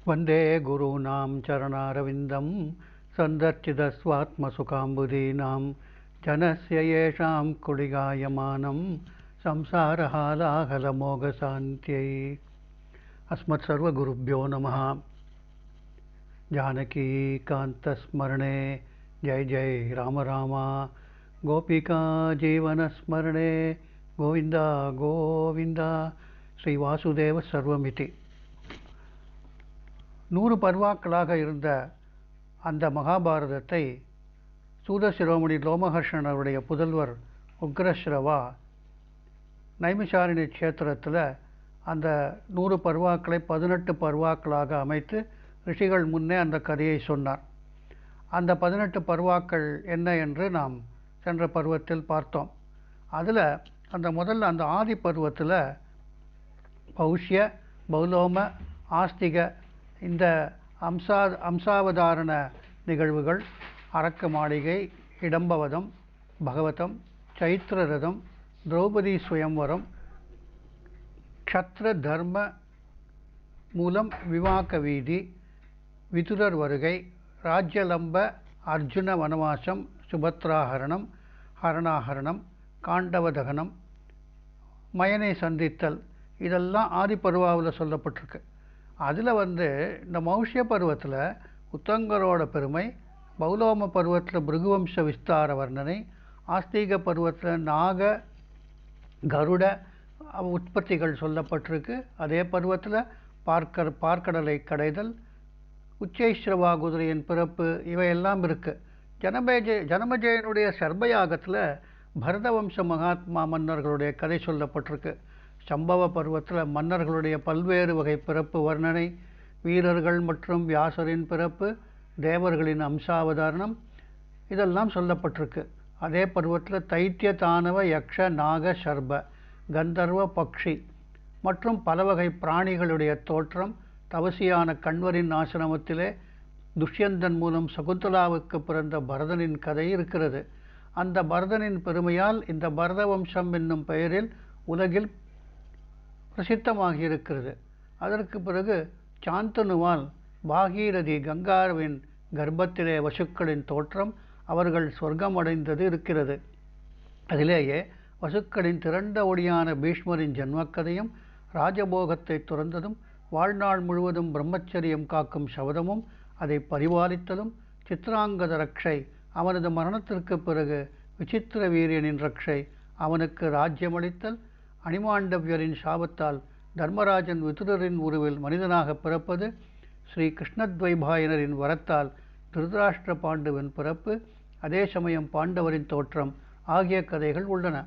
वन्दे गुरूणां चरणारविन्दं सन्दर्शितस्वात्मसुखाम्बुदीनां जनस्य येषां कुडिगायमानं संसारहालाहलमोघशान्त्यै अस्मत्सर्वगुरुभ्यो नमः। जानकीकान्तस्मरणे जय जय राम राम। गोपिका जीवनस्मरणे गोविंद गोविंद। श्रीवासुदेव सर्वमिति 100 பர்வாக்களாக இருந்த அந்த மகாபாரதத்தை சூதசிரோமணி லோமஹர்ஷன் அவருடைய புதல்வர் உக்ரஸ்ரவா நைமிஷாரண்ய க்ஷேத்திரத்தில் அந்த 100 பர்வாக்களை 18 பர்வாக்களாக அமைத்து ரிஷிகள் முன்னே அந்த கதையை சொன்னார். அந்த 18 பர்வாக்கள் என்ன என்று நாம் சென்ற பருவத்தில் பார்த்தோம். அதில் முதல்ல அந்த ஆதி பருவத்தில் பௌஷ்ய பௌலோம ஆஸ்திக இந்த அம்சாவதாரண நிகழ்வுகள், அரக்க மாளிகை, இடம்பவதம், பகவதம், சைத்திரரதம், திரௌபதி சுயம்வரம், க்ஷத்ர தர்ம மூலம் விவாக வீதி, விதுரர் வருகை, ராஜ்யலம்ப அர்ஜுன வனவாசம், சுபத்ராஹரணம், ஹரணாஹரணம், காண்டவதகனம், மயனை சந்தித்தல், இதெல்லாம் ஆதி பருவாவில் சொல்லப்பட்டிருக்கு. அதில் இந்த மௌஷ்ய பருவத்தில் உத்தங்கரோட பெருமை, பௌலோம பருவத்தில் பிருகுவம்ச விஸ்தார வர்ணனை, ஆஸ்திக பருவத்தில் நாக கருட உற்பத்திகள் சொல்லப்பட்டிருக்கு. அதே பருவத்தில் பார்க்கடலை கடைதல், உச்சைஸ்ரவா குதிரையின் பிறப்பு, இவையெல்லாம் இருக்குது. ஜனமேஜயனுடைய சர்பயாகத்தில் பரதவம்ச மகாத்மா மன்னர்களுடைய கதை சொல்லப்பட்டிருக்கு. சம்பவ பருவத்தில் மன்னர்களுடைய பல்வேறு வகை பிறப்பு வர்ணனை, வீரர்கள் மற்றும் வியாசரின் பிறப்பு, தேவர்களின் அம்சாவதாரணம், இதெல்லாம் சொல்லப்பட்டிருக்கு. அதே பருவத்தில் தைத்திய தானவ யக்ஷ நாக சர்ப கந்தர்வ பக்ஷி மற்றும் பல வகை பிராணிகளுடைய தோற்றம், தவசியான கண்வரின் ஆசிரமத்திலே துஷ்யந்தன் மூலம் சகுந்தலாவுக்கு பிறந்த பரதனின் கதை இருக்கிறது. அந்த பரதனின் பெருமையால் இந்த பரத வம்சம் என்னும் பெயரில் உலகில் பிரசித்தமாகி இருக்கிறது. அதற்கு பிறகு சாந்தனுவால் பாகீரதி கங்காவின் கர்ப்பத்திலே வசுக்களின் தோற்றம், அவர்கள் சொர்க்கம் அடைந்தது இருக்கிறது. அதிலேயே வசுக்களின் திரண்ட ஒடியான பீஷ்மரின் ஜன்மக்கதையும், ராஜபோகத்தை துறந்ததும், வாழ்நாள் முழுவதும் பிரம்மச்சரியம் காக்கும் சபதமும், அதை பரிபாலித்தலும், சித்ராங்கத ரக்ஷை, அவனது மரணத்திற்கு பிறகு விசித்திர வீரியனின் ரக்ஷை, அவனுக்கு ராஜ்யமளித்தல், அணிமாண்டவியரின் சாபத்தால் தர்மராஜன் விதுரரின் உருவில் மனிதனாக பிறப்பது, ஸ்ரீ கிருஷ்ணத்வைபாயனரின் வரத்தால் திருதராஷ்டிர பாண்டுவின் பிறப்பு, அதே சமயம் பாண்டவரின் தோற்றம் ஆகிய கதைகள் உள்ளன.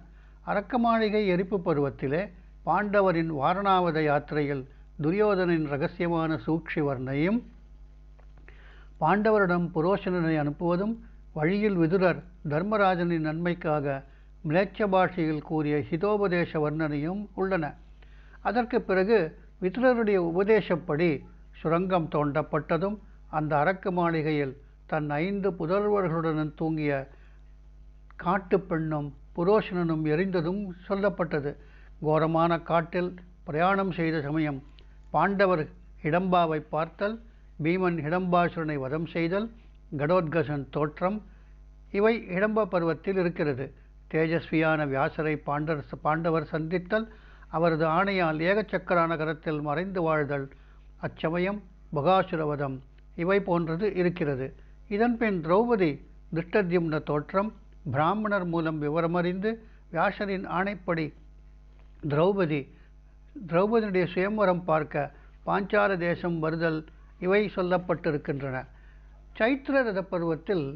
அரக்க மாளிகை எரிப்பு பருவத்திலே பாண்டவரின் வாரணாவத யாத்திரையில் துரியோதனின் இரகசியமான சூழ்ச்சி வர்ணையும், பாண்டவரிடம் புரோஷனனை அனுப்புவதும், வழியில் விதுரர் தர்மராஜனின் நன்மைக்காக மிலேச்ச பாஷையில் கூறிய ஹிதோபதேச வர்ணனையும் உள்ளன. அதற்கு பிறகு விதுரருடைய உபதேசப்படி சுரங்கம் தோண்டப்பட்டதும், அந்த அரக்க மாளிகையில் தன் 5 புதல்வர்களுடன் தூங்கிய காட்டு பெண்ணும் புரோஷனனும் எரிந்ததும் சொல்லப்பட்டது. கோரமான காட்டில் பிரயாணம் செய்த சமயம் பாண்டவர் ஹிடம்பாவை பார்த்தல், பீமன் ஹிடம்பாசுரனை வதம் செய்தல், கடோத்கசன் தோற்றம், இவை ஹிடம்ப பருவத்தில் இருக்கிறது. தேஜஸ்வியான வியாசரை பாண்டவர் சந்தித்தல், அவரது ஆணையால் ஏகச்சக்கர நகரத்தில் மறைந்து வாழ்தல், அச்சமயம் பகாசுரவதம், இவை போன்றது இருக்கிறது. இதன்பின் திரௌபதி திருஷ்டத்யும்ன தோற்றம், பிராமணர் மூலம் விவரமறிந்து வியாசரின் ஆணைப்படி திரௌபதியுடைய சுயம்வரம் பார்க்க பாஞ்சால தேசம் வருதல், இவை சொல்லப்பட்டிருக்கின்றன. சைத்திரரத பருவத்தில்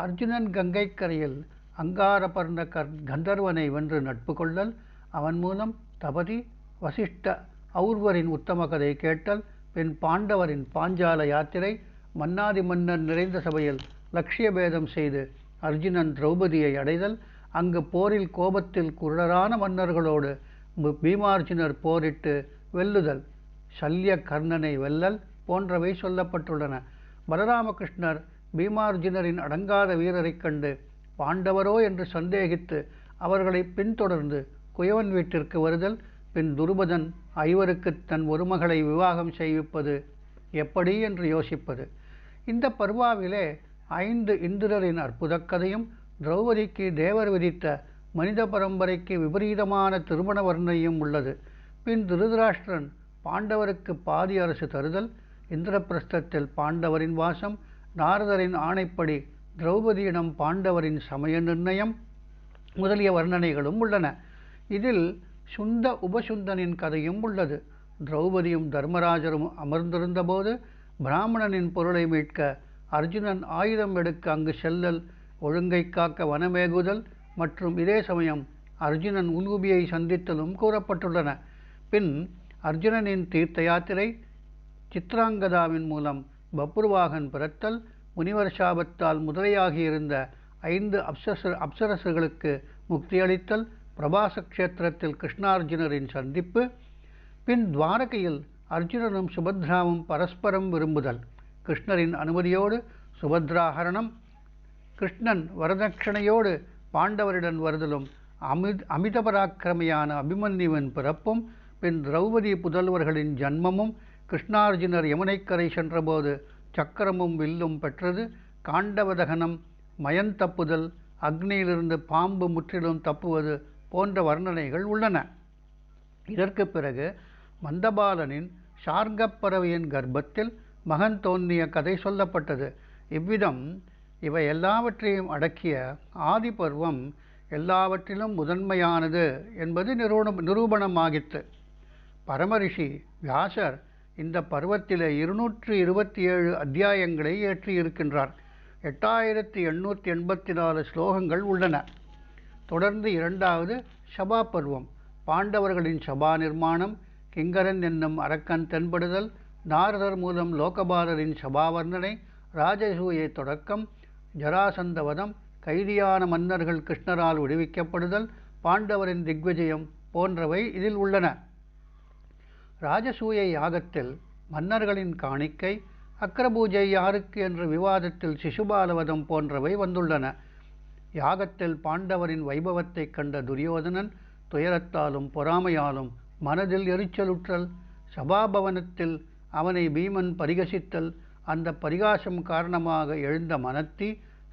அர்ஜுனன் கங்கை கரையில் அங்காரபர்ண கந்தர்வனை வென்று நட்பு கொள்ளல், அவன் மூலம் தபதி வசிஷ்ட ஔர்வரின் உத்தம கதை கேட்டல், பின் பாண்டவரின் பாஞ்சால யாத்திரை, மன்னாதி மன்னர் நிறைந்த சபையில் லட்சிய பேதம் செய்து அர்ஜுனன் திரௌபதியை அடைதல், அங்கு போரில் கோபத்தில் குருடரான மன்னர்களோடு பீமார்ஜுனர் போரிட்டு வெல்லுதல், சல்ய கர்ணனை வெல்லல் போன்றவை சொல்லப்பட்டுள்ளன. பலராமகிருஷ்ணர் பீமார்ஜுனரின் அடங்காத வீரரைக் கண்டு பாண்டவரோ என்று சந்தேகித்து அவர்களை பின்தொடர்ந்து குயவன் வீட்டிற்கு வருதல், பின் துருபதன் ஐவருக்கு தன் ஒரு மகளை விவாகம் செய்விப்பது, எப்படி என்று யோசிப்பது. இந்த பர்வாவிலே 5 இந்திரரின் அற்புத கதையும் திரௌபதிக்கு தேவர் விதித்த மனித பரம்பரைக்கு விபரீதமான திருமண வர்ணனையும் உள்ளது. பின் திருதராஷ்டிரன் பாண்டவருக்கு பாதி அரசு தருதல், இந்திரபிரஸ்தத்தில் பாண்டவரின் வாசம், நாரதரின் ஆணைப்படி திரௌபதியிடம் பாண்டவரின் சமய நிர்ணயம் முதலிய வர்ணனைகளும் உள்ளன. இதில் சுந்த உபசுந்தனின் கதையும் உள்ளது. திரௌபதியும் தர்மராஜரும் அமர்ந்திருந்தபோது பிராமணனின் பொருளை மீட்க அர்ஜுனன் ஆயுதம் எடுக்க அங்கு செல்லல், ஒழுங்கை காக்க வனமேகுதல் மற்றும் இதே சமயம் அர்ஜுனன் உலூபியை சந்தித்தலும் கூறப்பட்டுள்ளன. பின் அர்ஜுனனின் தீர்த்த யாத்திரை, சித்ராங்கதாவின் மூலம் பப்ருவாகன் பிறத்தல், முனிவர் சாபத்தால் முதலையாகியிருந்த 5 அப்சரசுகளுக்கு முக்தியளித்தல், பிரபாச கஷேத்திரத்தில் கிருஷ்ணார்ஜுனரின் சந்திப்பு, பின் துவாரகையில் அர்ஜுனனும் சுபத்ராவும் பரஸ்பரம் விரும்புதல், கிருஷ்ணரின் அனுமதியோடு சுபத்ராஹரணம், கிருஷ்ணன் வரதட்சணையோடு பாண்டவரிடம் வருதலும், அமித பராக்கிரமையான அபிமன்யுவின் பிறப்பும், பின் திரௌபதி புதல்வர்களின் ஜன்மமும், கிருஷ்ணார்ஜுனர் யமுனைக்கரை சென்றபோது சக்கரமும் வில்லும் பெற்றது, காண்டவதகனம், மயந்தப்புதல், அக்னியிலிருந்து பாம்பு முற்றிலும் தப்புவது போன்ற வர்ணனைகள் உள்ளன. இதற்கு பிறகு மந்தபாலனின் சார்கப்பறவையின் கர்ப்பத்தில் மகன் தோன்றிய கதை சொல்லப்பட்டது. இவ்விதம் இவை எல்லாவற்றையும் அடக்கிய ஆதி பர்வம் எல்லாவற்றிலும் முதன்மையானது என்பது நிரூபணமாகிற்று. பரமரிஷி வியாசர் இந்த பருவத்திலே 227 அத்தியாயங்களை இயற்றியிருக்கின்றார். 8884 ஸ்லோகங்கள் உள்ளன. தொடர்ந்து 2வது சபா பருவம், பாண்டவர்களின் சபா நிர்மாணம், கிங்கரன் என்னும் அரக்கன் தென்படுதல், நாரதர் மூலம் லோகபாலரின் சபா வர்ணனை, ராஜசூயை தொடக்கம், ஜராசந்தவதம், கைதியான மன்னர்கள் கிருஷ்ணரால் விடுவிக்கப்படுதல், பாண்டவரின் திக்விஜயம் போன்றவை இதில் உள்ளன. ராஜசூய யாகத்தில் மன்னர்களின் காணிக்கை, அக்ரபூஜை யாருக்கு என்ற விவாதத்தில் சிசுபாலவதம் போன்றவை வந்துள்ளன. யாகத்தில் பாண்டவரின் வைபவத்தை கண்ட துரியோதனன் துயரத்தாலும் பொறாமையாலும் மனதில் எரிச்சலுற்றல், சபாபவனத்தில் அவனை பீமன் பரிகசித்தல், அந்த பரிகாசம் காரணமாக எழுந்த மனத்தி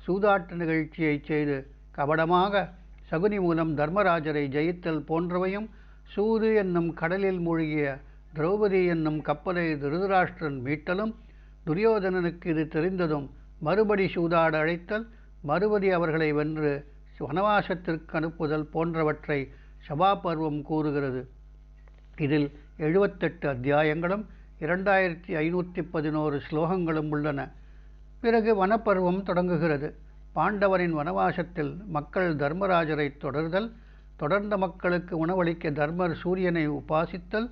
சூதாட்ட நிகழ்ச்சியை செய்து கபடமாக சகுனி மூலம் தர்மராஜரை ஜெயித்தல் போன்றவையும், சூது என்னும் கடலில் மூழ்கிய திரௌபதி என்னும் கப்பலை திருதராஷ்டிரன் மீட்டலும், துரியோதனனுக்கு இது தெரிந்ததும் மறுபடி சூதாட அழைத்தல், மறுபடி அவர்களை வென்று வனவாசத்திற்கு அனுப்புதல் போன்றவற்றை சபாபர்வம் கூறுகிறது. இதில் 78 அத்தியாயங்களும் 2511 ஸ்லோகங்களும் உள்ளன. பிறகு வனப்பருவம் தொடங்குகிறது. பாண்டவரின் வனவாசத்தில் மக்கள் தர்மராஜரை தொடர்தல், தொடர்ந்த மக்களுக்கு உணவளிக்க தர்மர் சூரியனை உபாசித்தல்,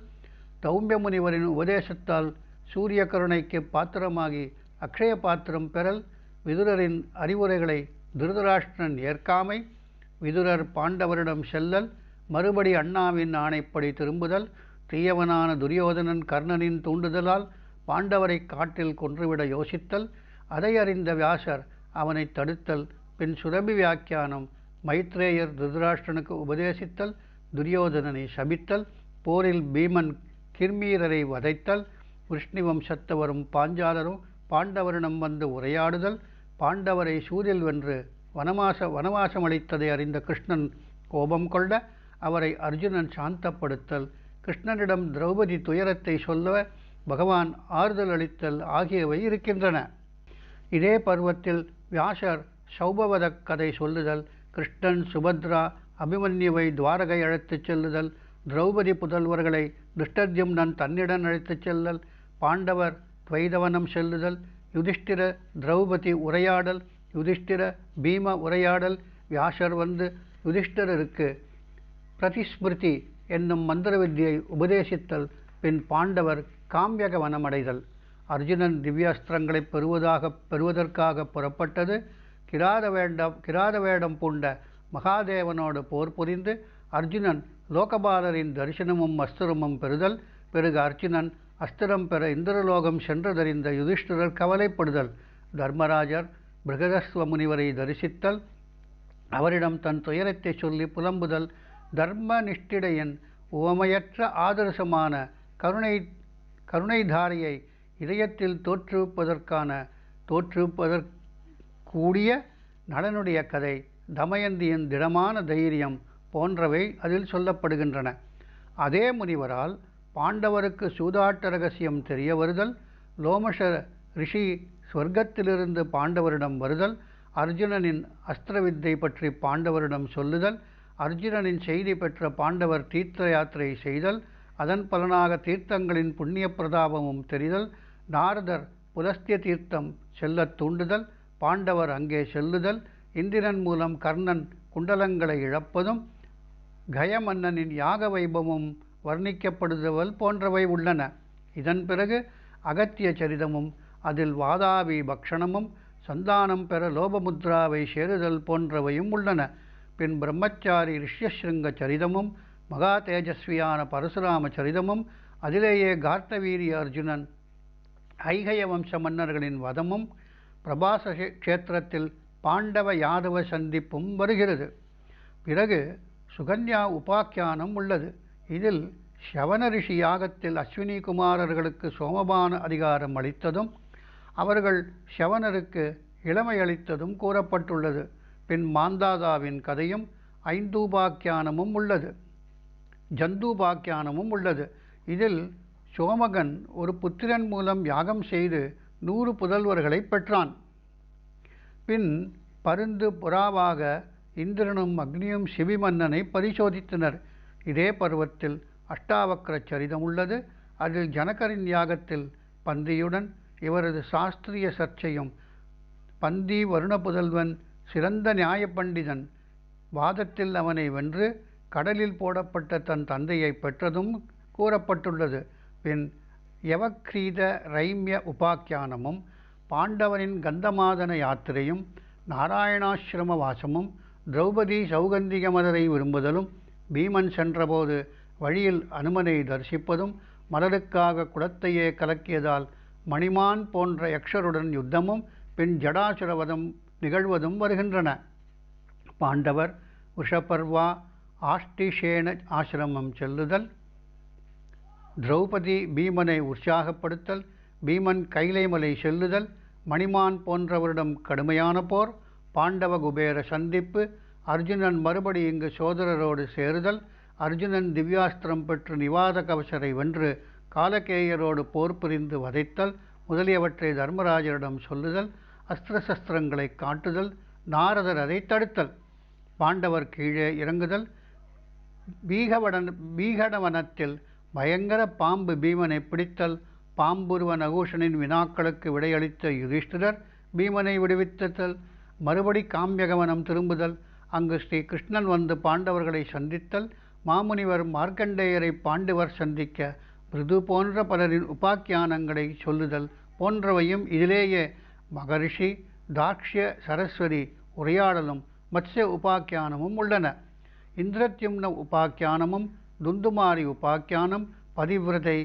தௌம்பிய முனிவரின் உபதேசத்தால் சூரிய கருணைக்கு பாத்திரமாகி அக்ஷய பாத்திரம் பெறல், விதுரரின் அறிவுரைகளை திருதராஷ்டிரன் ஏற்காமை, விதுரர் பாண்டவரிடம் செல்லல், மறுபடி அண்ணாவின் ஆணைப்படி திரும்புதல், தீயவனான துரியோதனன் கர்ணனின் தூண்டுதலால் பாண்டவரை காட்டில் கொன்றுவிட யோசித்தல், அதை அறிந்த வியாசர் அவனை தடுத்தல், பின் சுரபி வியாக்கியானம், மைத்ரேயர் திருதராஷ்டிரனுக்கு உபதேசித்தல், துரியோதனனை சபித்தல், போரில் பீமன் கிர்மீரரை வதைத்தல், விஷ்ணு வம்சத்தவரும் பாஞ்சாலரும் பாண்டவரிடம் வந்து உரையாடுதல், பாண்டவரை சூதில் வென்று வனவாசமளித்ததை அறிந்த கிருஷ்ணன் கோபம் கொள்ள அவரை அர்ஜுனன் சாந்தப்படுத்தல், கிருஷ்ணனிடம் திரௌபதி துயரத்தை சொல்ல பகவான் ஆறுதல் அளித்தல் ஆகியவை இருக்கின்றன. இதே பருவத்தில் வியாசர் சௌபவத கதை சொல்லுதல், கிருஷ்ணன் சுபத்ரா அபிமன்யுவை துவாரகை அழைத்துச் செல்லுதல், திரௌபதி புதல்வர்களை திருஷ்டத்யும்னன் தன்னிடம் அழைத்துச் செல்லல், பாண்டவர் துவைதவனம் செல்லுதல், யுதிஷ்டிர திரௌபதி உரையாடல், யுதிஷ்டிர பீம உரையாடல், வியாசர் வந்து யுதிஷ்டிரருக்கு பிரதிஸ்மிருதி என்னும் மந்திர வித்தியை உபதேசித்தல், பின் பாண்டவர் காம்பியக வனமடைதல், அர்ஜுனன் திவ்யாஸ்திரங்களை பெறுவதற்காக புறப்பட்டது, கிராத வேடம் பூண்ட மகாதேவனோடு போர் புரிந்து அர்ஜுனன் லோகபாலரின் தரிசனமும் அஸ்திரமும் பெறுதல், பிறகு அர்ஜுனன் அஸ்திரம் பெற இந்திரலோகம் சென்றதறிந்த யுதிஷ்டிரர் கவலைப்படுதல், தர்மராஜர் பிருகதஸ்வ முனிவரை தரிசித்தல், அவரிடம் தன் துயரத்தை சொல்லி புலம்புதல், தர்ம நிஷ்டிடையன் உவமையற்ற ஆதர்சமான கருணைதாரியை இதயத்தில் தோற்றுவிப்பதற்கூடிய நளனுடைய கதை, தமயந்தியின் திடமான தைரியம் போன்றவை அதில் சொல்லப்படுகின்றன. அதே முனிவரால் பாண்டவருக்கு சூதாட்ட ரகசியம் தெரிய வருதல், லோமஷ ரிஷி சொர்க்கத்திலிருந்து பாண்டவரிடம் வருதல், அர்ஜுனனின் அஸ்திரவித்தை பற்றி பாண்டவரிடம் சொல்லுதல், அர்ஜுனனின் செய்தி பெற்ற பாண்டவர் தீர்த்த யாத்திரை செய்தல், அதன் பலனாக தீர்த்தங்களின் புண்ணிய பிரதாபமும் தெரிதல், நாரதர் புலஸ்திய தீர்த்தம் செல்லத் தூண்டுதல், பாண்டவர் அங்கே செல்லுதல், இந்திரன் மூலம் கர்ணன் குண்டலங்களை இழப்பதும், கயமன்னனின் யாக வைபவமும் வர்ணிக்கப்படுதல் போன்றவை உள்ளன. இதன் பிறகு அகத்திய சரிதமும் அதில் வாதாபி பக்ஷணமும் சந்தானம் பெற லோபமுத்ராவை சேருதல் போன்றவையும் உள்ளன. பின் பிரம்மச்சாரி ரிஷ்யஸ்ருங்க சரிதமும் மகா தேஜஸ்வியான பரசுராம சரிதமும் அதிலேயே கார்த்தவீரிய அர்ஜுனன் ஐகய வம்ச மன்னர்களின் வதமும் பிரபாச க்ஷேத்திரத்தில் பாண்டவ யாதவ சந்திப்பும் வருகிறது. பிறகு சுகன்யா உபாக்கியானம் உள்ளது. இதில் ஷவன ரிஷி யாகத்தில் அஸ்வினி குமாரர்களுக்கு சோமபான அதிகாரம் அளித்ததும் அவர்கள் ஷவனருக்கு இளமை அளித்ததும் கூறப்பட்டுள்ளது. பின் மாந்தாதாவின் கதையும் ஐந்தூபாக்கியானமும் உள்ளது, ஜந்தூபாக்கியானமும் உள்ளது. இதில் சோமகன் ஒரு புத்திரன் மூலம் யாகம் செய்து 100 புதல்வர்களை பெற்றான். பின் பருந்து புறாவாக இந்திரனும் அக்னியும் சிபிமன்னனை பரிசோதித்தனர். இதே பருவத்தில் அஷ்டாவக்ர சரிதம் உள்ளது. அதில் ஜனகரின் யாகத்தில் பந்தியுடன் இவரது சாஸ்திரிய சர்ச்சையும், பந்தி வருண புதல்வன் சிறந்த நியாய பண்டிதன், வாதத்தில் அவனை வென்று கடலில் போடப்பட்ட தன் தந்தையை பெற்றதும் கூறப்பட்டுள்ளது. பின் யவக்ரீத ரைம்ய உபாக்கியானமும் பாண்டவனின் கந்தமாதன யாத்திரையும் நாராயணாசிரம வாசமும் திரௌபதி சௌகந்திக மலரை விரும்புதலும், பீமன் சென்றபோது வழியில் அனுமனை தரிசிப்பதும், மலருக்காக குலத்தையே கலக்கியதால் மணிமான் போன்ற யக்ஷருடன் யுத்தமும், பின் ஜடாசுரவதம் நிகழ்வதும் வருகின்றன. பாண்டவர் விஷபர்வா ஆஷ்டிஷேன ஆசிரமம் செல்லுதல், திரௌபதி பீமனை உற்சாகப்படுத்தல், பீமன் கைலைமலை செல்லுதல், மணிமான் போன்றவரிடம் கடுமையான போர், பாண்டவ குபேர சந்திப்பு, அர்ஜுனன் மறுபடி இங்கு சோதரரோடு சேருதல், அர்ஜுனன் திவ்யாஸ்திரம் பெற்று நிவாத கவசரை வென்று காலகேயரோடு போர் புரிந்து வதைத்தல் முதலியவற்றை தர்மராஜரிடம் சொல்லுதல், அஸ்திர சஸ்திரங்களை காட்டுதல், நாரதர் அதை தடுத்தல், பாண்டவர் கீழே இறங்குதல், பீகடவனத்தில் பயங்கர பாம்பு பீமனை பிடித்தல், பாம்புருவ நகூஷனின் வினாக்களுக்கு விடையளித்த யுதிஷ்டிரர் பீமனை விடுவித்தல், மறுபடி காம்பியகவனம் திரும்புதல், அங்கு ஸ்ரீ கிருஷ்ணன் வந்து பாண்டவர்களை சந்தித்தல், மாமுனிவர் மார்க்கண்டேயரை பாண்டவர் சந்திக்க மிருது போன்ற பலரின் உபாக்கியானங்களை சொல்லுதல் போன்றவையும் இதிலேயே மகரிஷி தாக்ஷ்ய சரஸ்வதி உரையாடலும் மத்ஸ்ய உபாக்கியானமும் உள்ளன. இந்திரத்யும்ன உபாக்கியானமும் துந்துமாரி உபாக்கியானம், பதிவிரதை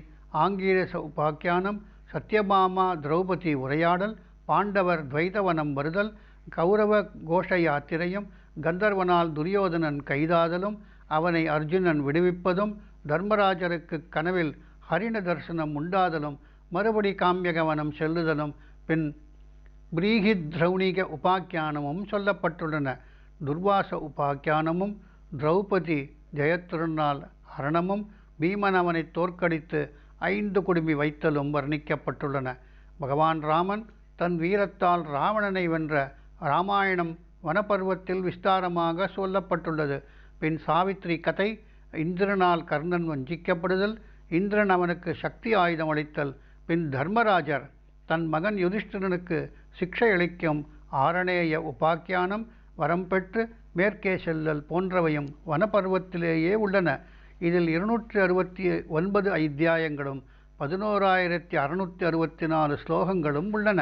ஆங்கீரச உபாக்கியானம், சத்யபாமா திரௌபதி உரையாடல், பாண்டவர் துவைதவனம் வருதல், கௌரவ கோஷ யாத்திரையும், கந்தர்வனால் துரியோதனன் கைதாதலும், அவனை அர்ஜுனன் விடுவிப்பதும், தர்மராஜருக்கு கனவில் ஹரிண தரிசனம் உண்டாதலும், மறுபடி காம்பியகவனம் செல்லுதலும், பின் பிரீஹித்ரௌணிக உபாக்கியானமும் சொல்லப்பட்டுள்ளன. துர்வாச உபாக்கியானமும் திரௌபதி ஜெயத்திருநாள் ஹரணமும் பீமன் அவனை தோற்கடித்து 5 குடுமி வைத்தலும் வர்ணிக்கப்பட்டுள்ளன. பகவான் ராமன் தன் வீரத்தால் ராவணனை வென்ற இராமாயணம் வனப்பருவத்தில் விஸ்தாரமாக சொல்லப்பட்டுள்ளது. பின் சாவித்ரி கதை, இந்திரனால் கர்ணன் வஞ்சிக்கப்படுதல், இந்திரன் அவனுக்கு சக்தி ஆயுதம் அளித்தல், பின் தர்மராஜர் தன் மகன் யுதிஷ்டிரனுக்கு சிக்ஷை அளிக்கும் ஆரணேய உபாக்கியானம், வரம் பெற்று மேற்கே செல்லல் போன்றவையும் வனப்பருவத்திலேயே உள்ளன. இதில் 269 அத்தியாயங்களும் 11,664 ஸ்லோகங்களும் உள்ளன.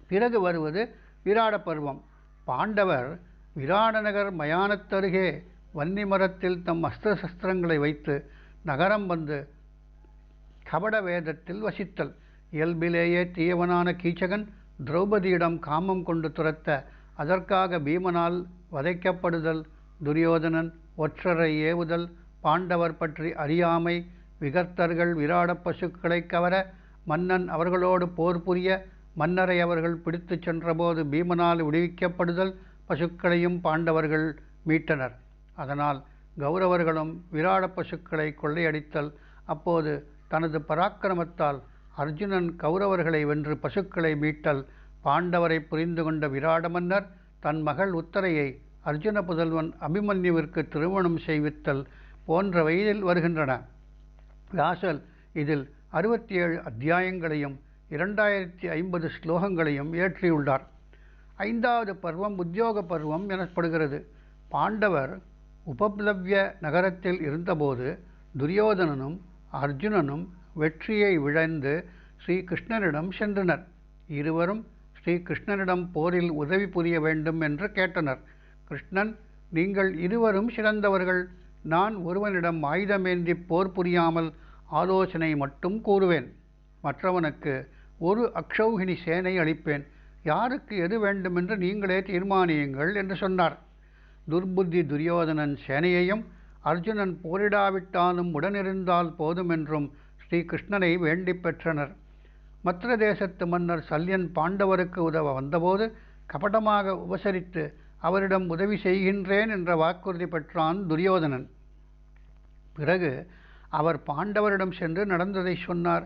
பிறகு வருவது விராட பருவம். பாண்டவர் விராடநகர் மயானத்தருகே வன்னி மரத்தில் தம் அஸ்திர சஸ்திரங்களை வைத்து நகரம் வந்து கபட வேதத்தில் வசித்தல், இயல்பிலேயே தீயவனான கீச்சகன் திரௌபதியிடம் காமம் கொண்டு துரத்த அதற்காக பீமனால் வதைக்கப்படுதல், துரியோதனன் ஒற்றரை ஏவுதல், பாண்டவர் பற்றி அறியாமை, விகர்த்தர்கள் விராட பசுக்களை கவர மன்னன் அவர்களோடு போர் புரிய மன்னரை அவர்கள் பிடித்துச் சென்றபோது பீமனால் விடுவிக்கப்படுதல் பசுக்களையும் பாண்டவர்கள் மீட்டனர். அதனால் கௌரவர்களும் விராட பசுக்களை கொள்ளையடித்தல். அப்போது தனது பராக்கிரமத்தால் அர்ஜுனன் கௌரவர்களை வென்று பசுக்களை மீட்டல். பாண்டவரை புரிந்து கொண்ட விராட மன்னர் தன் மகள் உத்தரையை அர்ஜுன புதல்வன் அபிமன்யுவிற்கு திருமணம் செய்வித்தல் போன்றவை இதில் வருகின்றன. வியாசர் இதில் 67 அத்தியாயங்களையும் 2050 ஸ்லோகங்களையும் இயற்றியுள்ளார். 5வது பர்வம் உத்தியோக பர்வம் எனப்படுகிறது. பாண்டவர் உபப்ளவ்ய நகரத்தில் இருந்தபோது துரியோதனனும் அர்ஜுனனும் வெற்றியை இழந்து ஸ்ரீகிருஷ்ணனிடம் சென்றனர். இருவரும் ஸ்ரீகிருஷ்ணனிடம் போரில் உதவி புரிய வேண்டும் என்று கேட்டனர். கிருஷ்ணன், நீங்கள் இருவரும் சிறந்தவர்கள். நான் ஒருவனிடம் ஆயுதமேந்தி போர் புரியாமல் ஆலோசனை மட்டும் கூறுவேன். மற்றவனுக்கு ஒரு அக்ஷௌகிணி சேனை அளிப்பேன். யாருக்கு எது வேண்டுமென்று நீங்களே தீர்மானியுங்கள் என்று சொன்னார். துர்புத்தி துரியோதனன் சேனையையும் அர்ஜுனன் போரிடாவிட்டாலும் உடனிருந்தால் போதுமென்றும் ஸ்ரீகிருஷ்ணனை வேண்டி பெற்றனர். மற்ற தேசத்து மன்னர் சல்யன் பாண்டவருக்கு உதவ வந்தபோது கபடமாக உபசரித்து அவரிடம் உதவி செய்கின்றேன் என்ற வாக்குறுதி பெற்றான் துரியோதனன். பிறகு அவர் பாண்டவரிடம் சென்று நடந்ததை சொன்னார்.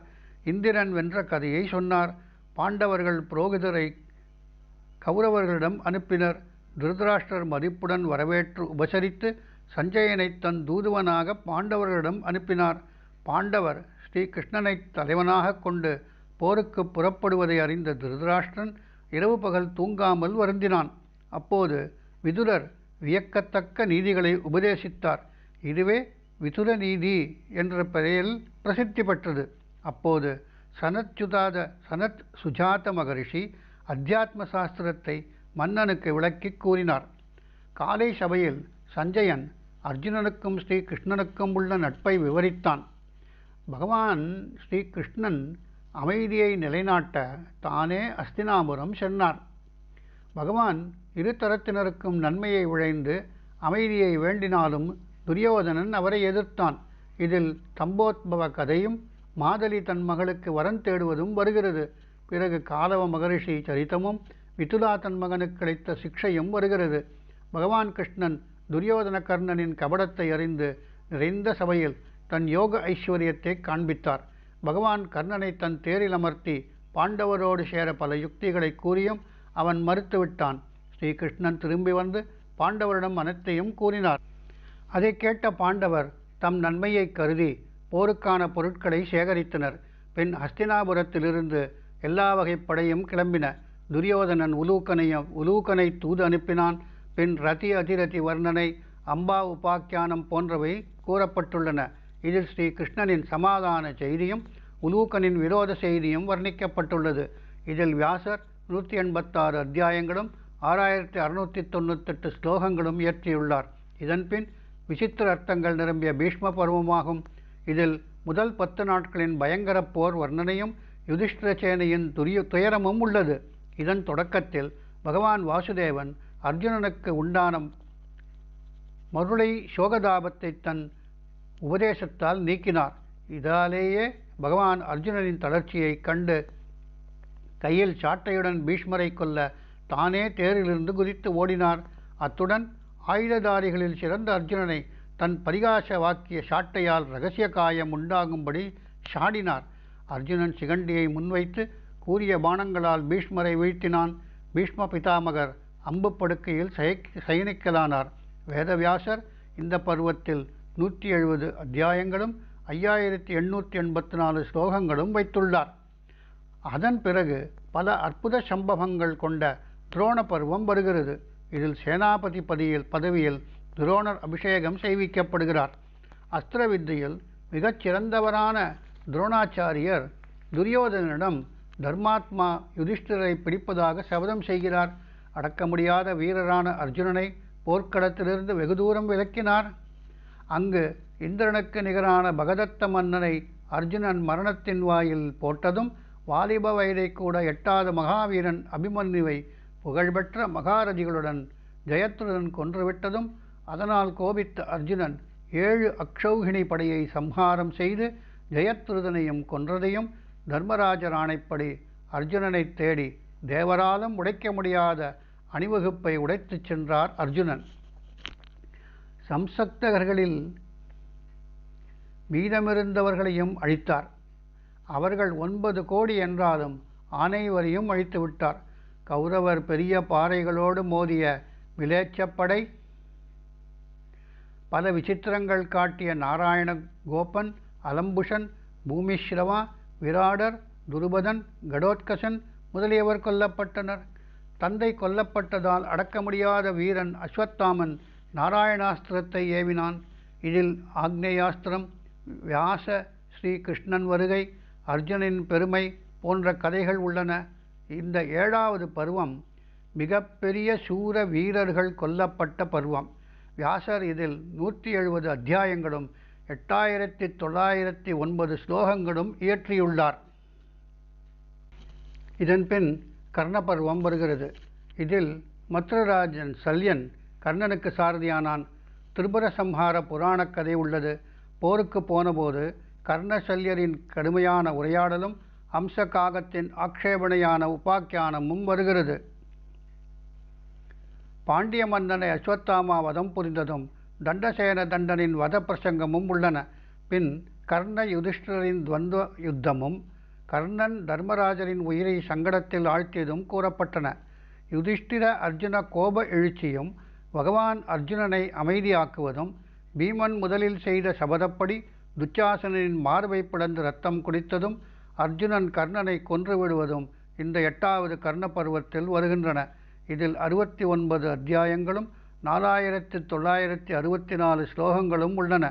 இந்திரன் வென்ற கதையை சொன்னார். பாண்டவர்கள் புரோகிதரை கௌரவர்களிடம் அனுப்பினர். திருதராஷ்டிரர் மதிப்புடன் வரவேற்று உபசரித்து சஞ்சயனை தன் தூதுவனாக பாண்டவர்களிடம் அனுப்பினார். பாண்டவர் ஸ்ரீகிருஷ்ணனை தலைவனாக கொண்டு போருக்கு புறப்படுவதை அறிந்த திருதராஷ்டிரன் இரவு பகல் தூங்காமல் வருந்தினான். அப்போது விதுரர் வியக்கத்தக்க நீதிகளை உபதேசித்தார். இதுவே விதுர நீதி என்ற பெயரில் பிரசித்தி பெற்றது. அப்போது சனத் சுஜாத மகரிஷி அத்தியாத்ம சாஸ்திரத்தை மன்னனுக்கு விளக்கி கூறினார். காலை சபையில் சஞ்சயன் அர்ஜுனனுக்கும் ஸ்ரீகிருஷ்ணனுக்கும் உள்ள நட்பை விவரித்தான். பகவான் ஸ்ரீகிருஷ்ணன் அமைதியை நிலைநாட்ட தானே அஸ்தினாபுரம் சென்றார். பகவான் இரு தரத்தினருக்கும் நன்மையை விழைந்து அமைதியை வேண்டினாலும் துரியோதனன் அவரை எதிர்த்தான். இதில் தம்போத்பவ கதையும் மாதலி தன் மகளுக்கு வரம் தேடுவதும் வருகிறது. பிறகு காலவ மகரிஷி சரித்தமும் விதுலா தன் மகனுக்கு கிடைத்த சிக்ஷையும் வருகிறது. பகவான் கிருஷ்ணன் துரியோதன கர்ணனின் கபடத்தை அறிந்து நிறைந்த சபையில் தன் யோக ஐஸ்வர்யத்தை காண்பித்தார். பகவான் கர்ணனை தன் தேரில் அமர்த்தி பாண்டவரோடு சேர பல யுக்திகளை கூறியும் அவன் மறுத்துவிட்டான். ஸ்ரீகிருஷ்ணன் திரும்பி வந்து பாண்டவரிடம் அனைத்தையும் கூறினார். அதை கேட்ட பாண்டவர் தம் நன்மையை கருதி போருக்கான பொருட்களை சேகரித்தனர். பின் ஹஸ்தினாபுரத்திலிருந்து எல்லா வகை படையும் கிளம்பின. துரியோதனன் உலூக்கனை தூது அனுப்பினான். பின் ரதி அதிரதி வர்ணனை, அம்பா உபாக்கியானம் போன்றவை கூறப்பட்டுள்ளன. இதில் ஸ்ரீ கிருஷ்ணனின் சமாதான செய்தியும் உலூக்கனின் விரோத செய்தியும் வர்ணிக்கப்பட்டுள்ளது. இதில் வியாசர் 186 அத்தியாயங்களும் 6698 ஸ்லோகங்களும் இயற்றியுள்ளார். இதன்பின் விசித்திர அர்த்தங்கள் நிரம்பிய பீஷ்ம பருவமாகும். இதில் முதல் 10 நாட்களின் பயங்கர போர் வர்ணனையும் யுதிஷ்டிர சேனையின் துயரமும் உள்ளது. இதன் தொடக்கத்தில் பகவான் வாசுதேவன் அர்ஜுனனுக்கு உண்டான மருளை சோகதாபத்தை தன் உபதேசத்தால் நீக்கினார். இதாலேயே பகவான் அர்ஜுனனின் தளர்ச்சியை கண்டு கையில் சாட்டையுடன் பீஷ்மரை கொல்ல தானே தேரிலிருந்து குதித்து ஓடினார். அத்துடன் ஆயுததாரிகளில் சிறந்த அர்ஜுனனை தன் பரிகாச வாக்கிய சாட்டையால் இரகசிய காயம் உண்டாகும்படி சாடினார். அர்ஜுனன் சிகண்டியை முன்வைத்து கூறிய பானங்களால் பீஷ்மரை வீழ்த்தினான். பீஷ்ம பிதாமகர் அம்பு படுக்கையில் சயனிக்கலானார். வேதவியாசர் இந்த பருவத்தில் 170 அத்தியாயங்களும் 5884 ஸ்லோகங்களும் வைத்துள்ளார். அதன் பிறகு பல அற்புத சம்பவங்கள் கொண்ட துரோண பருவம் வருகிறது. இதில் சேனாபதி பதவியில் துரோணர் அபிஷேகம் செய்விக்கப்படுகிறார். அஸ்திர வித்தையில் மிகச் சிறந்தவரான துரோணாச்சாரியர் துரியோதனனிடம் தர்மாத்மா யுதிஷ்டிரை பிடிப்பதாக சபதம் செய்கிறார். அடக்க முடியாத வீரரான அர்ஜுனனை போர்க்களத்திலிருந்து வெகு தூரம் விலக்கினார். அங்கு இந்திரனுக்கு நிகரான பகதத்த மன்னனை அர்ஜுனன் மரணத்தின் வாயில் போட்டதும் வாலிப வயதை கூட எட்டாத மகாவீரன் அபிமன்யுவை புகழ்பெற்ற மகாரதிகளுடன் ஜெயத்ரதன் கொன்றுவிட்டதும் அதனால் கோபித்த அர்ஜுனன் 7 அக்ஷௌகிணி படையை சம்ஹாரம் செய்து ஜெயத்ரதனையும் கொன்றதையும் தர்மராஜர் ஆணைப்படி அர்ஜுனனை தேடி தேவராலும் உடைக்க முடியாத அணிவகுப்பை உடைத்துச் சென்றார் அர்ஜுனன். சம்சக்தகர்களில் மீதமிருந்தவர்களையும் அழித்தார். அவர்கள் 9 கோடி என்றாலும் அனைவரையும் அழித்து விட்டார். கௌரவர் பெரிய பாறைகளோடு மோதிய மிலேச்சப்படை, பல விசித்திரங்கள் காட்டிய நாராயண கோபன், அலம்புஷன், பூமிஸ்ரவா, விராடர், துருபதன், கடோத்கசன் முதலியவர் கொல்லப்பட்டனர். தந்தை கொல்லப்பட்டதால் அடக்க முடியாத வீரன் அஸ்வத்தாமன் நாராயணாஸ்திரத்தை ஏவினான். இதில் ஆக்னேயாஸ்திரம், வியாச ஸ்ரீ கிருஷ்ணன் வருகை, அர்ஜுனின் பெருமை போன்ற கதைகள் உள்ளன. இந்த 7வது பருவம் மிகப்பெரிய சூர வீரர்கள் கொல்லப்பட்ட பருவம். வியாசர் இதில் 170 அத்தியாயங்களும் 8909 ஸ்லோகங்களும் இயற்றியுள்ளார். இதன்பின் கர்ணபருவம் வருகிறது. இதில் மத்ரராஜன் சல்யன் கர்ணனுக்கு சாரதியானான். திரிபுர சம்ஹார புராணக் கதை உள்ளது. போருக்கு போனபோது கர்ணசல்யரின் கடுமையான உரையாடலும் அம்சகாகத்தின் ஆக்ஷேபணையான உபாக்கியானமும் வருகிறது. பாண்டிய மன்னனை அஸ்வத்தாமா வதம் புரிந்ததும் தண்டசேன தண்டனின் வத பிரசங்கமும் உள்ளன. பின் கர்ண யுதிஷ்டிரரின் துவந்த யுத்தமும் கர்ணன் தர்மராஜரின் உயிரை சங்கடத்தில் ஆழ்த்தியதும் கூறப்பட்டன. யுதிஷ்டிர அர்ஜுன கோப எழுச்சியும் பகவான் அர்ஜுனனை அமைதியாக்குவதும், பீமன் முதலில் செய்த சபதப்படி துச்சாசனின் மார்பை பிளந்து ரத்தம் குடித்ததும், அர்ஜுனன் கர்ணனை கொன்று விடுவதும் இந்த 8வது கர்ண பருவத்தில் வருகின்றன. இதில் 69 அத்தியாயங்களும் 4964 ஸ்லோகங்களும் உள்ளன.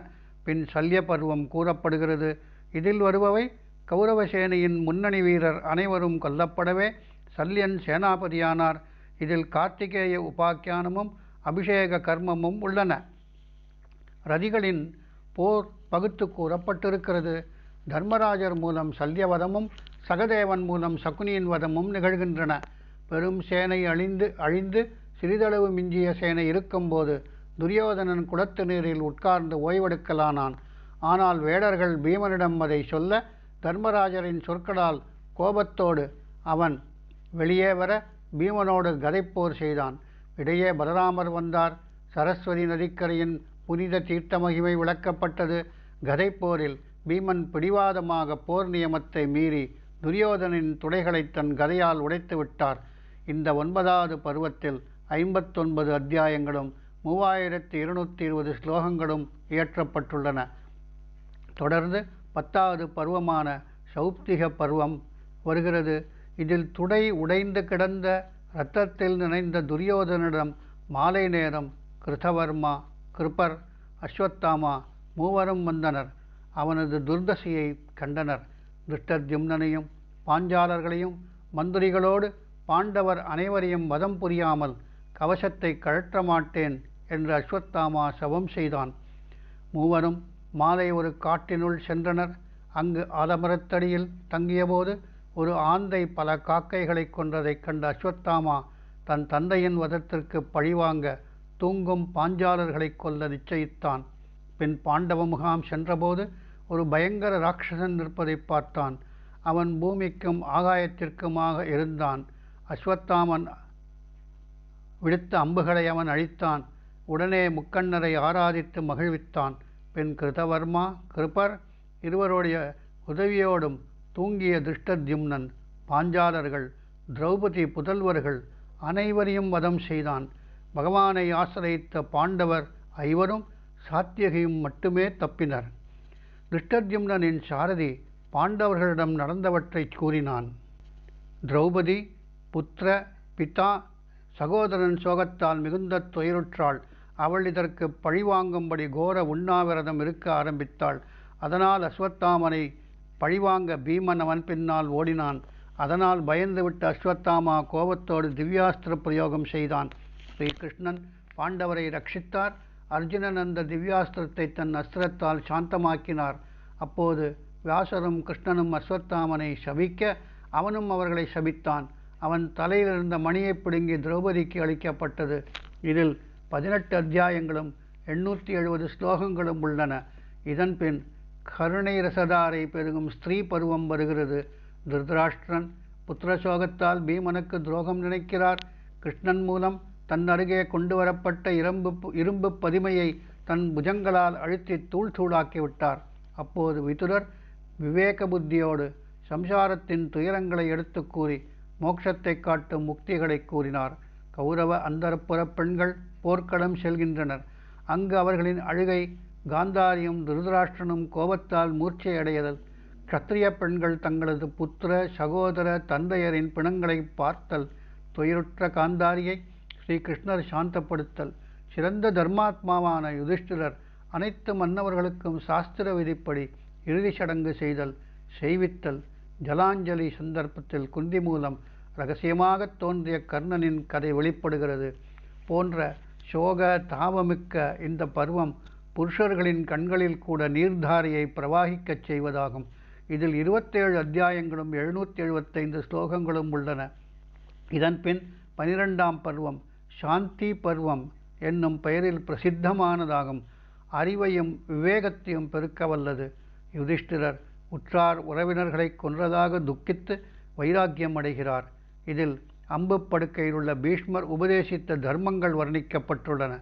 பின் சல்ய பருவம் கூறப்படுகிறது. இதில் வருபவை கௌரவசேனையின் முன்னணி வீரர் அனைவரும் கொல்லப்படவே சல்யன் சேனாபதியானார். இதில் கார்த்திகேய உபாக்கியானமும் அபிஷேக கர்மமும் உள்ளன. ரதிகளின் போர் பகுத்து கூறப்பட்டிருக்கிறது. தர்மராஜர் மூலம் சல்யவதமும் சகதேவன் மூலம் சகுனியின் வதமும் நிகழ்கின்றன. பெரும் சேனை அழிந்து சிறிதளவு மிஞ்சிய சேனை இருக்கும்போது துரியோதனன் குளத்து நீரில் உட்கார்ந்து ஓய்வெடுக்கலானான். ஆனால் வேடர்கள் பீமனிடம் அதை சொல்ல தர்மராஜரின் சொற்களால் கோபத்தோடு அவன் வெளியே வர பீமனோடு கதைப்போர் செய்தான். இடையே பலராமர் வந்தார். சரஸ்வதி நதிக்கரையின் புனித தீர்த்த மகிமை விளக்கப்பட்டது. கதைப்போரில் பீமன் பிடிவாதமாக போர் நியமத்தை மீறி துரியோதனின் துடைகளை தன் கதையால் உடைத்து விட்டார். இந்த 9வது பருவத்தில் 59 அத்தியாயங்களும் 3220 ஸ்லோகங்களும் இயற்றப்பட்டுள்ளன. தொடர்ந்து 10வது பருவமான சௌப்திக பருவம் வருகிறது. இதில் துடை உடைந்து கிடந்த இரத்தத்தில் நினைந்த துரியோதனிடம் மாலை நேரம் கிருதவர்மா, கிருபர், அஸ்வத்தாமா மூவரும் வந்தனர். அவனது துர்தசையை கண்டனர். திருஷ்டத்யும்னனையும் பாஞ்சாலர்களையும் மந்திரிகளோடு பாண்டவர் அனைவரையும் வதம் புரியாமல் கவசத்தை கழற்ற மாட்டேன் என்று அஸ்வத்தாமா சபம் செய்தான். மூவரும் மாலை ஒரு காட்டினுள் சென்றனர். அங்கு ஆலமரத்தடியில் தங்கியபோது ஒரு ஆந்தை பல காக்கைகளை கொன்றதைக் கண்ட அஸ்வத்தாமா தன் தந்தையின் வதத்திற்கு பழிவாங்க தூங்கும் பாஞ்சாலர்களை கொல்ல நிச்சயித்தான். பின் பாண்டவ முகாம் சென்றபோது ஒரு பயங்கர ராட்சசன் நிற்பதை பார்த்தான். அவன் பூமிக்கும் ஆகாயத்திற்குமாக இருந்தான். அஸ்வத்தாமன் விடுத்த அம்புகளை அவன் அழித்தான். உடனே முக்கண்ணரை ஆராதித்து மகிழ்வித்தான். பின் கிருதவர்மா, கிருபர் இருவருடைய உதவியோடும் தூங்கிய திருஷ்டத்யும்னன் பாஞ்சாலர்கள், திரௌபதி புதல்வர்கள் அனைவரையும் வதம் செய்தான். பகவானை ஆசிரியித்த பாண்டவர் 5வரும் சாத்தியகியும் மட்டுமே தப்பினர். திருஷ்டத்யும்னனின் சாரதி பாண்டவர்களிடம் நடந்தவற்றை கூறினான். திரௌபதி புத்திர பிதா சகோதரன் சோகத்தால் மிகுந்த துயருற்றாள். அவள் இதற்கு பழிவாங்கும்படி கோர உண்ணாவிரதம் இருக்க ஆரம்பித்தாள். அதனால் அஸ்வத்தாமனை பழிவாங்க பீமன் அவன் பின்னால் ஓடினான். அதனால் பயந்துவிட்ட அஸ்வத்தாமா கோபத்தோடு திவ்யாஸ்திர பிரயோகம் செய்தான். ஸ்ரீகிருஷ்ணன் பாண்டவரை ரட்சித்தார். அர்ஜுனன் அந்த திவ்யாஸ்திரத்தை தன் அஸ்திரத்தால் சாந்தமாக்கினார். அப்போது வியாசரும் கிருஷ்ணனும் அஸ்வத்தாமனை சபிக்க அவனும் அவர்களை சபித்தான். அவன் தலையில் இருந்த மணியை பிடுங்கி திரௌபதிக்கு அளிக்கப்பட்டது. இதில் 18 அத்தியாயங்களும் 870 ஸ்லோகங்களும் உள்ளன. இதன்பின் கருணை ரசதாரை பெருகும் ஸ்திரீ பருவம் வருகிறது. திருதராஷ்டிரன் புத்திரசோகத்தால் பீமனுக்கு துரோகம் நினைக்கிறார். கிருஷ்ணன் மூலம் தன் அருகே கொண்டு வரப்பட்ட இரும்பு பதிமையை தன் புஜங்களால் அழுத்தி தூள் தூளாக்கிவிட்டார். அப்போது விதுரர் விவேக புத்தியோடு சம்சாரத்தின் துயரங்களை எடுத்து கூறி மோட்சத்தை காட்டும் முக்திகளை கூறினார். கௌரவ அந்தரப்புற பெண்கள் போர்க்களம் செல்கின்றனர். அங்கு அவர்களின் அழுகை, காந்தாரியும் திருதராஷ்டிரனும் கோபத்தால் மூர்ச்சையடைதல், க்ஷத்திரிய பெண்கள் தங்களது புத்திர சகோதர தந்தையரின் பிணங்களை பார்த்தல், துயருற்ற காந்தாரியை ஸ்ரீகிருஷ்ணர் சாந்தப்படுத்தல், சிறந்த தர்மாத்மாவான யுதிஷ்டிரர் அனைத்து மன்னவர்களுக்கும் சாஸ்திர விதிப்படி இறுதி சடங்கு செய்வித்தல், ஜலாஞ்சலி சந்தர்ப்பத்தில் குந்தி மூலம் இரகசியமாக தோன்றிய கர்ணனின் கதை வெளிப்படுகிறது போன்ற சோக தாபமிக்க இந்த பருவம் புருஷர்களின் கண்களில் கூட நீர்தாரையை பிரவாகிக்கச் செய்வதாகும். இதில் 27 அத்தியாயங்களும் 775 ஸ்லோகங்களும் உள்ளன. இதன்பின் 12ஆம் பருவம் சாந்தி பருவம் என்னும் பெயரில் பிரசித்தமானதாகும். அறிவையும் விவேகத்தையும் பெருக்க வல்லது. யுதிஷ்டிரர் உற்றார் உறவினர்களை கொன்றதாக துக்கித்து வைராக்கியம் அடைகிறார். இதில் அம்பு படுக்கையில் உள்ள பீஷ்மர் உபதேசித்த தர்மங்கள் வர்ணிக்கப்பட்டுள்ளன.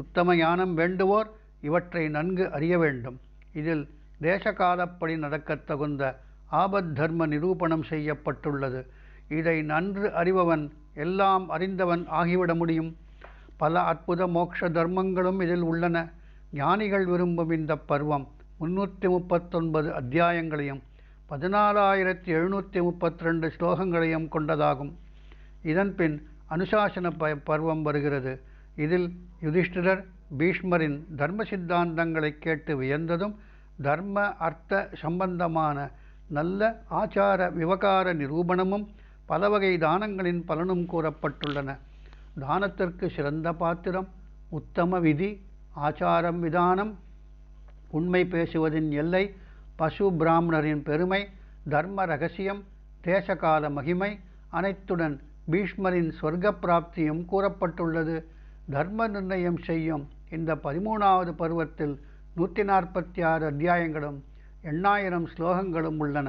உத்தம ஞானம் வேண்டுவோர் இவற்றை நன்கு அறிய வேண்டும். இதில் தேசகாலப்படி நடக்கத் தகுந்த ஆபத் தர்ம நிரூபணம் செய்யப்பட்டுள்ளது. இதை நன்று அறிபவன் எல்லாம் அறிந்தவன் ஆகிவிட முடியும். பல அற்புத மோட்ச தர்மங்களும் இதில் உள்ளன. ஞானிகள் விரும்பும் இந்த பருவம் 339 அத்தியாயங்களையும் 14,732 ஸ்லோகங்களையும் கொண்டதாகும். இதன்பின் அனுசாசன பருவம் வருகிறது. இதில் யுதிஷ்டிரர் பீஷ்மரின் தர்ம சித்தாந்தங்களை கேட்டு வியந்ததும் தர்ம அர்த்த சம்பந்தமான நல்ல ஆச்சார விவகார நிரூபணமும் பல வகை தானங்களின் பலனும் கூறப்பட்டுள்ளன. தானத்திற்கு சிறந்த பாத்திரம், உத்தம விதி, ஆச்சாரம் விதானம், உண்மை பேசுவதின் எல்லை, பசு பிராமணரின் பெருமை, தர்ம ரகசியம், தேசகால மகிமை அனைத்துடன் பீஷ்மரின் சொர்க்க பிராப்தியும் கூறப்பட்டுள்ளது. தர்ம நிர்ணயம் செய்யும் இந்த 13வது பருவத்தில் 146 அத்தியாயங்களும் 8000 ஸ்லோகங்களும் உள்ளன.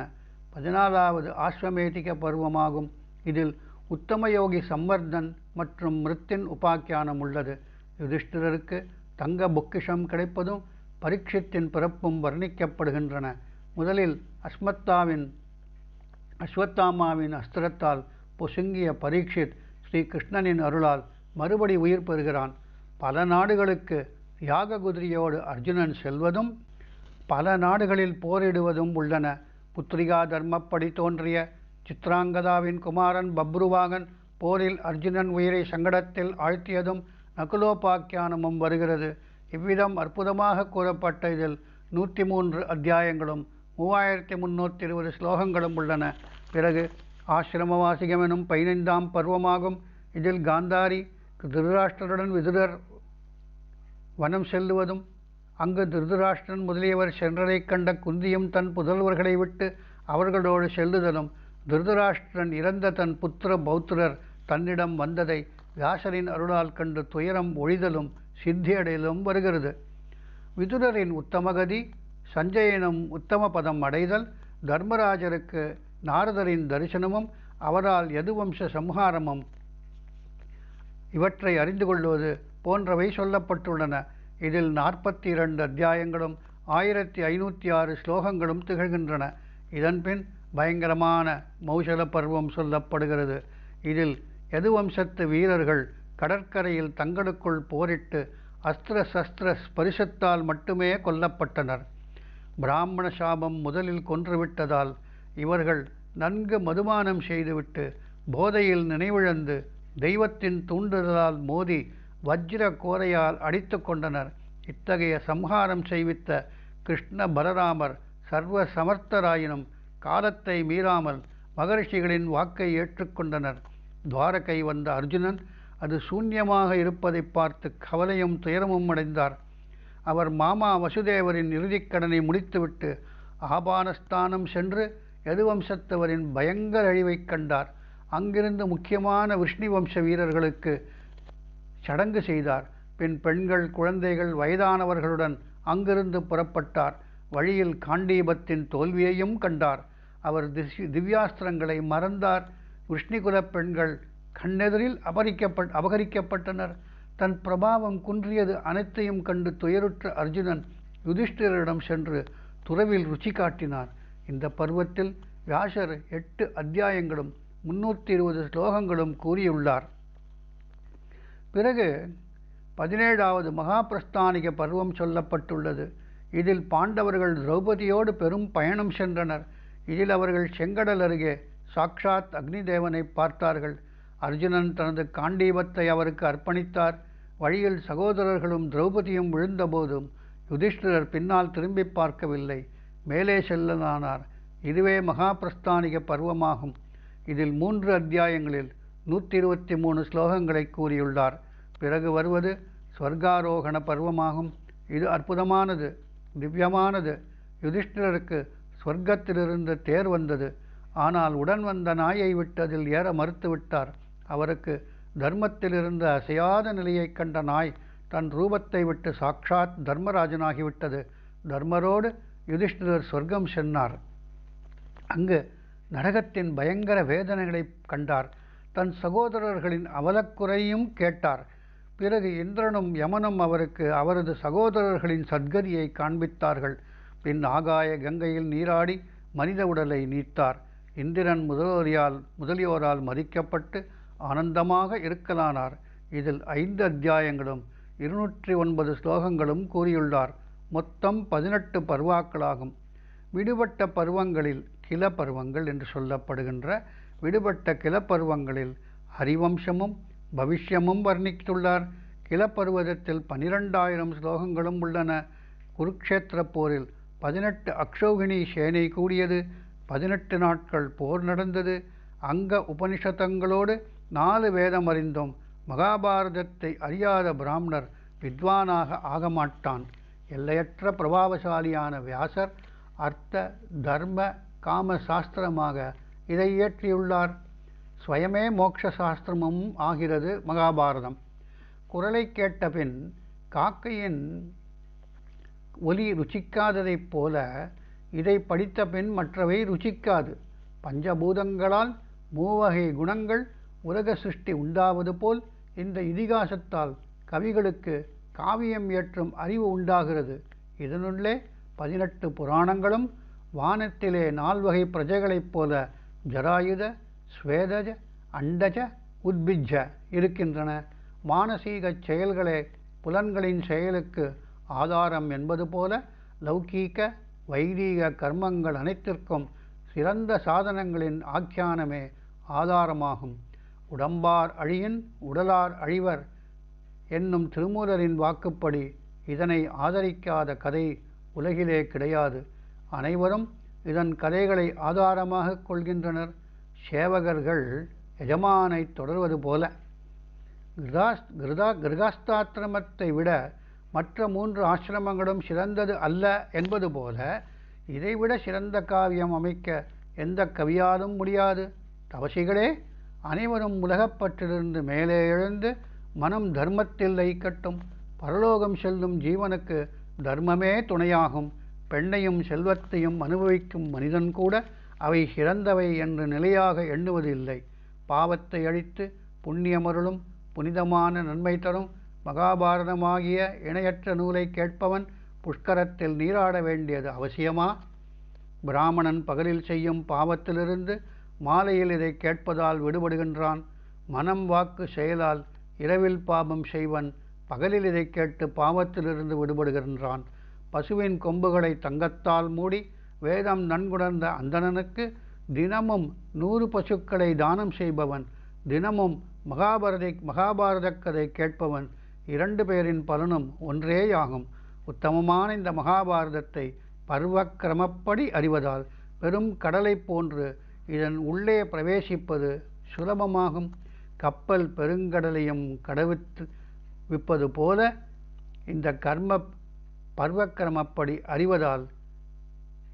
14வது ஆஸ்வமேதிக பருவமாகும். இதில் உத்தமயோகி சம்வர்தன் மற்றும் மிருத்தின் உபாக்கியானம் உள்ளது. யுதிஷ்டிரருக்கு தங்க பொக்கிஷம் கிடைப்பதும் பரீட்சித்தின் பிறப்பும் வர்ணிக்கப்படுகின்றன. முதலில் அஸ்வத்தாமாவின் அஸ்திரத்தால் பொசுங்கிய பரீட்சித் ஸ்ரீ கிருஷ்ணனின் அருளால் மறுபடி உயிர் பெறுகிறான். பல நாடுகளுக்கு யாக குதிரையோடு அர்ஜுனன் செல்வதும் பல நாடுகளில் போரிடுவதும் உள்ளன. புத்திரிகா தர்மப்படி தோன்றிய சித்ராங்கதாவின் குமாரன் பப்ருவாகன் போரில் அர்ஜுனன் உயிரை சங்கடத்தில் ஆழ்த்தியதும் நகுலோபாக்கியானமும் வருகிறது. இவ்விதம் அற்புதமாக கூறப்பட்ட இதில் 103 அத்தியாயங்களும் 3320 ஸ்லோகங்களும் உள்ளன. பிறகு ஆசிரமவாசிகம் எனும் 15ஆம் பருவமாகும். இதில் காந்தாரி திருதராஷ்டிரருடன் விதுரர் வனம் செல்லுவதும் அங்கு திருதராஷ்டிரன் முதலியவர் சென்றதைக் கண்ட குந்தியும் தன் புதல்வர்களை விட்டு அவர்களோடு செல்லுதலும், திருதராஷ்டிரன் இறந்த தன் புத்திர பௌத்திரர் தன்னிடம் வந்ததை வியாசரின் அருளால் கண்டு துயரம் ஒழிதலும் சித்தியடைதலும் வருகிறது. விதுரரின் உத்தமகதி, சஞ்சயனும் உத்தம பதம் அடைதல், தர்மராஜருக்கு நாரதரின் தரிசனமும் அவரால் யதுவம்ச சம்ஹாரமும் இவற்றை அறிந்து கொள்வது போன்றவை சொல்லப்பட்டுள்ளன. இதில் 42 அத்தியாயங்களும் 1506 ஸ்லோகங்களும் திகழ்கின்றன. இதன்பின் பயங்கரமான மௌசல பருவம் சொல்லப்படுகிறது. இதில் யதுவம்சத்து வீரர்கள் கடற்கரையில் தங்களுக்குள் போரிட்டு அஸ்திர சஸ்திர ஸ்பரிசத்தால் மட்டுமே கொல்லப்பட்டனர். பிராமண சாபம் முதலில் கொன்றுவிட்டதால் இவர்கள் நன்கு மதுபானம் செய்துவிட்டு போதையில் நினைவிழந்து தெய்வத்தின் தூண்டுதலால் மோதி வஜ்ர கோரையால் அடித்து கொண்டனர். இத்தகைய சம்ஹாரம் செய்வித்த கிருஷ்ண பலராமர் சர்வ சமர்த்தராயினும் காலத்தை மீறாமல் மகரிஷிகளின் வாக்கை ஏற்றுக்கொண்டனர். துவாரகை வந்த அர்ஜுனன் அது சூன்யமாக இருப்பதை பார்த்து கவலையும் துயரமும் அடைந்தார். அவர் மாமா வசுதேவரின் இறுதிக்கடனை முடித்துவிட்டு ஆபானஸ்தானம் சென்று யதுவம்சத்தவரின் பயங்கர அழிவைக் கண்டார். அங்கிருந்து முக்கியமான விஷ்ணு வம்ச வீரர்களுக்கு சடங்கு செய்தார். பின் பெண்கள், குழந்தைகள், வயதானவர்களுடன் அங்கிருந்து புறப்பட்டார். வழியில் காண்டீபத்தின் தோல்வியையும் கண்டார். அவர் திவ்யாஸ்திரங்களை மறந்தார். விஷ்ணுகுல பெண்கள் கண்ணெதிரில் அபகரிக்கப்பட்டனர். தன் பிரபாவம் குன்றியது அனைத்தையும் கண்டு துயருற்ற அர்ஜுனன் யுதிஷ்டிரரிடம் சென்று துறவில் ருச்சி காட்டினார். இந்த பருவத்தில் வியாசர் 8 அத்தியாயங்களும் 320 ஸ்லோகங்களும் கூறியுள்ளார். பிறகு 17வது மகாபிரஸ்தானிக பருவம் சொல்லப்பட்டுள்ளது. இதில் பாண்டவர்கள் திரௌபதியோடு பெரும் பயணம் சென்றனர். இதில் அவர்கள் செங்கடல் அருகே சாக்ஷாத் அக்னி தேவனை பார்த்தார்கள். அர்ஜுனன் தனது காண்டீபத்தை அவருக்கு அர்ப்பணித்தார். வழியில் சகோதரர்களும் திரௌபதியும் விழுந்தபோதும் யுதிஷ்டிரர் பின்னால் திரும்பி பார்க்கவில்லை, மேலே செல்லலானார். இதுவே மகாபிரஸ்தானிக பருவமாகும். இதில் 3 அத்தியாயங்களில் 123 ஸ்லோகங்களை கூறியுள்ளார். பிறகு வருவது ஸ்வர்காரோகண பருவமாகும். இது அற்புதமானது, திவ்யமானது. யுதிஷ்டிரருக்கு ஸ்வர்க்கத்திலிருந்து தேர் வந்தது. ஆனால் உடன் வந்த நாயை விட்டு அதில் ஏற மறுத்துவிட்டார். அவருக்கு தர்மத்திலிருந்து அசையாத நிலையை கண்ட நாய் தன் ரூபத்தை விட்டு சாக்ஷாத் தர்மராஜனாகிவிட்டது. தர்மரோடு யுதிஷ்டிரர் சொர்க்கம் சென்றார். அங்கு நரகத்தின் பயங்கர வேதனைகளை கண்டார். தன் சகோதரர்களின் அவலக்குறையும் கேட்டார். பிறகு இந்திரனும் யமனும் அவருக்கு அவரது சகோதரர்களின் சத்கதியை காண்பித்தார்கள். பின் ஆகாய கங்கையில் நீராடி மனித உடலை நீத்தார். இந்திரன் முதலியோரால் மதிக்கப்பட்டு ஆனந்தமாக இருக்கலானார். இதில் 5 அத்தியாயங்களும் 209 ஸ்லோகங்களும் கூறியுள்ளார். மொத்தம் 18 பருவாக்களாகும். விடுபட்ட பருவங்களில் கில பருவங்கள் என்று சொல்லப்படுகின்ற விடுபட்ட கிளப்பருவங்களில் ஹரிவம்சமும் பவிஷ்யமும் வர்ணித்துள்ளார். கிளப்பருவதத்தில் 12,000 ஸ்லோகங்களும் உள்ளன. குருக்ஷேத்திர போரில் 18 அக்ஷௌகிணி சேனை கூடியது. 18 நாட்கள் போர் நடந்தது. அங்க உபனிஷதங்களோடு 4 வேதம் அறிந்தும் மகாபாரதத்தை அறியாத பிராமணர் வித்வானாக ஆகமாட்டான். எல்லையற்ற பிரபாவசாலியான வியாசர் அர்த்த தர்ம காம சாஸ்திரமாக இதை இயற்றியுள்ளார். ஸ்வயமே மோட்ச சாஸ்திரமும் ஆகிறது மகாபாரதம். குரலை கேட்ட பின் காக்கையின் ஒலி ருச்சிக்காததைப் போல இதை படித்த பின் மற்றவை ருச்சிக்காது. பஞ்சபூதங்களால் 3 வகை குணங்கள் உலக சிருஷ்டி உண்டாவது போல் இந்த இதிகாசத்தால் கவிகளுக்கு காவியம் இயற்றும் அறிவு உண்டாகிறது. இதனுள்ளே 18 புராணங்களும் வானத்திலே 4 வகை பிரஜைகளைப் போல ஜராயுத, ஸ்வேதஜ, அண்டஜ, உத்பிஜ இருக்கின்றன. மானசீக செயல்களே புலன்களின் செயலுக்கு ஆதாரம் என்பது போல லௌகீக வைதீக கர்மங்கள் அனைத்திற்கும் சிறந்த சாதனங்களின் ஆக்கியானமே ஆதாரமாகும். உடம்பார் அழியின் உடலார் அழிவர் என்னும் திருமூலரின் வாக்குப்படி இதனை ஆதரிக்காத கதை உலகிலே கிடையாது. அனைவரும் இதன் கதைகளை ஆதாரமாக கொள்கின்றனர். சேவகர்கள் எஜமானை தொடர்வது போல. கிருகாஸ்தாசிரமத்தை விட மற்ற 3 ஆசிரமங்களும் சிறந்தது அல்ல என்பது போல இதைவிட சிறந்த காவியம் அமைக்க எந்த கவியாலும் முடியாது. தவசிகளே, அனைவரும் உலகப்பற்றிலிருந்து மேலே எழுந்து மனம் தர்மத்தில் லயிக்கட்டும். பரலோகம் செல்லும் ஜீவனுக்கு தர்மமே துணையாகும். பெண்ணையும் செல்வத்தையும் அனுபவிக்கும் மனிதன் கூட அவை சிறந்தவை என்று நிலையாக எண்ணுவதில்லை. பாவத்தை அழித்து புண்ணியமருளும் புனிதமான நன்மை தரும் மகாபாரதமாகிய இணையற்ற நூலை கேட்பவன் புஷ்கரத்தில் நீராட வேண்டியது அவசியமா? பிராமணன் பகலில் செய்யும் பாவத்திலிருந்து மாலையில் இதை கேட்பதால் விடுபடுகின்றான். மனம் வாக்கு செயலால் இரவில் பாவம் செய்வன் பகலில் இதை கேட்டு பாவத்திலிருந்து விடுபடுகின்றான். பசுவின் கொம்புகளை தங்கத்தால் மூடி வேதம் நன்குணர்ந்த அந்தணனுக்கு தினமும் 100 பசுக்களை தானம் செய்பவன், தினமும் மகாபாரத கதை கேட்பவன் 2 பேரின் பலனும் ஒன்றேயாகும். உத்தமமான இந்த மகாபாரதத்தை பருவக்கிரமப்படி அறிவதால் பெரும் கடலை போன்று இதன் உள்ளே பிரவேசிப்பது சுலபமாகும். கப்பல் பெருங்கடலையும் கடவிப்பது போல இந்த பருவக்கிரமப்படி அறிவதால்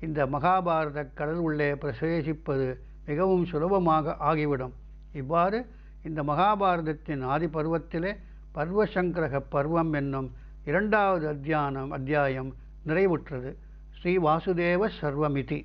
இந்த மகாபாரத கடல் உள்ளே பிரவேசிப்பது மிகவும் சுலபமாக ஆகிவிடும். இவ்வாறு இந்த மகாபாரதத்தின் ஆதி பருவத்திலே பர்வசங்கிரக பர்வம் என்னும் 2வது அத்தியாயம் நிறைவுற்றது. ஸ்ரீ வாசுதேவ சர்வமிதி.